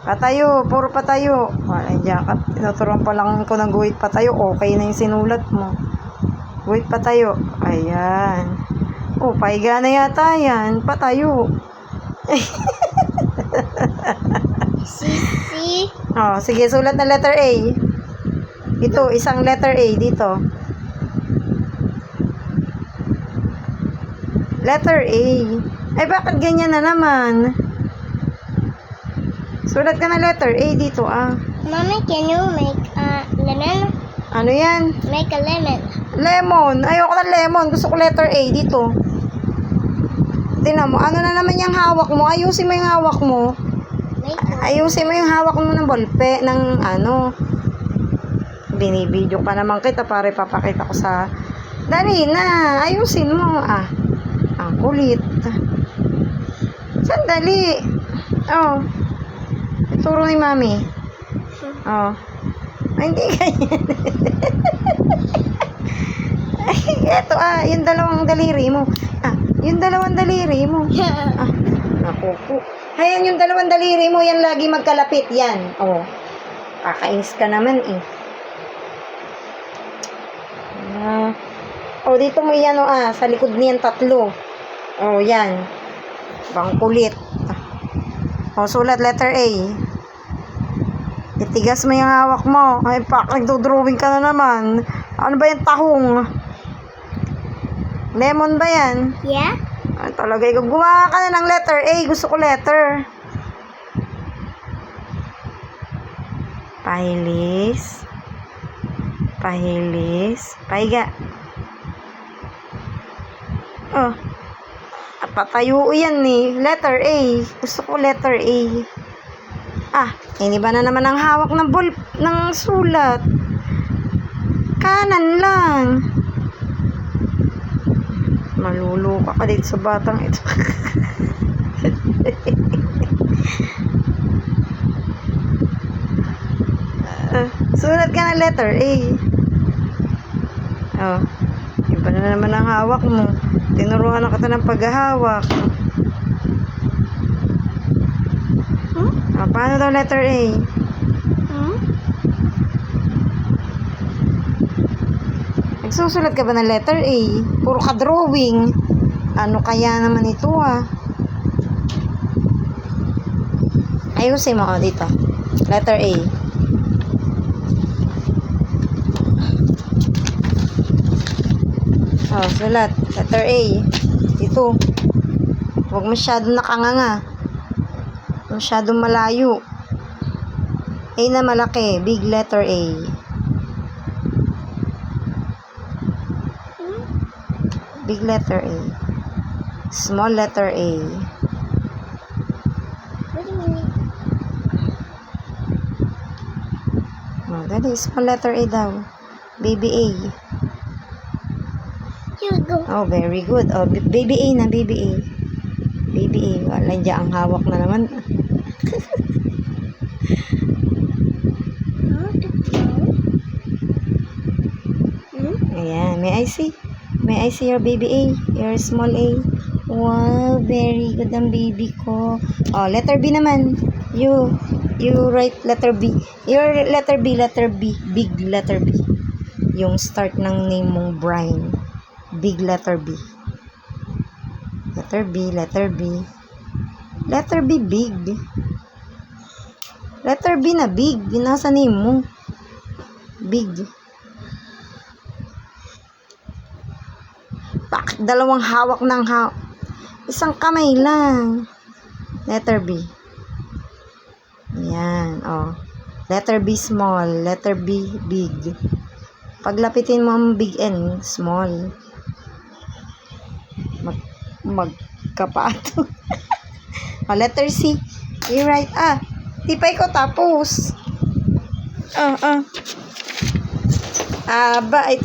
Patayo, puro patayo. Ay, diyan ka. Tinuturuan pa lang ko ng guhit patayo. Okay na yung sinulat mo. Guhit patayo. Ayan. Oh, pahiga na yata yan. Patayo. Sisi. Oh, sige, sulat na letter A. Ito, isang letter A dito. Letter A. Ay, bakit ganyan na naman? Sulat ka na letter A dito, ah. Mommy, can you make a lemon? Ano yan? Make a lemon. Lemon. Ayoko ng lemon. Gusto ko letter A dito. Tingnan mo. Ano na naman yung hawak mo? Ayusin mo yung hawak mo. Make Ayusin mo yung hawak mo ng bolpe. Ng ano. Binibidyo pa naman kita para ipapakita ko sa... Dali na. Ayusin mo. Ah. Ang kulit. Sandali. Oh. Ituro ni mami. Oh. Ay, hindi ganyan. Ay, eto yung dalawang daliri mo. Yung dalawang daliri mo. Naku po. Ayan yung dalawang daliri mo, yan lagi magkalapit yan. Oh. Kakainis ka naman eh. Dito mo yan sa likod niyan tatlo. Oh, yan. Bang kulit. Sulat letter A. Itigas mo yung hawak mo. Ay, nagdodrawing ka na naman. Ano ba yung tahong? Lemon ba yan? Yeah? Ay, talaga, gumawa ka na ng letter A. Gusto ko letter. Pahilis. Pahilis. Pahiga. Oh. Patayo yan eh. Letter A. Gusto ko letter A. Hindi ba na naman ang hawak ng ng sulat? Kanan lang. Maluluka ka dito sa batang ito. Sulat ka ng letter A. Oh. Iba na naman ang hawak mo. Tinuruan na kita ng paghahawak. Paano daw letter A? Nagsusulat ka ba ng letter A? Puro ka drawing. Ano kaya naman ito Ayusin mo dito. Letter A. Sulat. Letter A. Dito. Huwag masyadong nakanganga. Masyadong malayo. A na malaki. Big letter A. Big letter A. Small letter A. What do you mean? Dali. Small letter A daw. Baby A. Here we go. Oh, very good. Baby A na. Baby A. Baby A. Wala dyan ang hawak na naman. Ayan. May I see? May I see your baby A? Your small A? Wow, very good ang baby ko. Letter B naman. You write letter B. Your letter B. Big letter B. Yung start ng name mong Brian. Big letter B. Letter B. Letter B. Letter B, big. Letter B na big. Nasa name mo. Big. Bakit dalawang hawak ng isang kamay lang. Letter B. Ayan, Letter B, small. Letter B, big. Paglapitin mo ang big N, small. Magkapato. Letter C. You write, tipay ko tapos. Aba, ito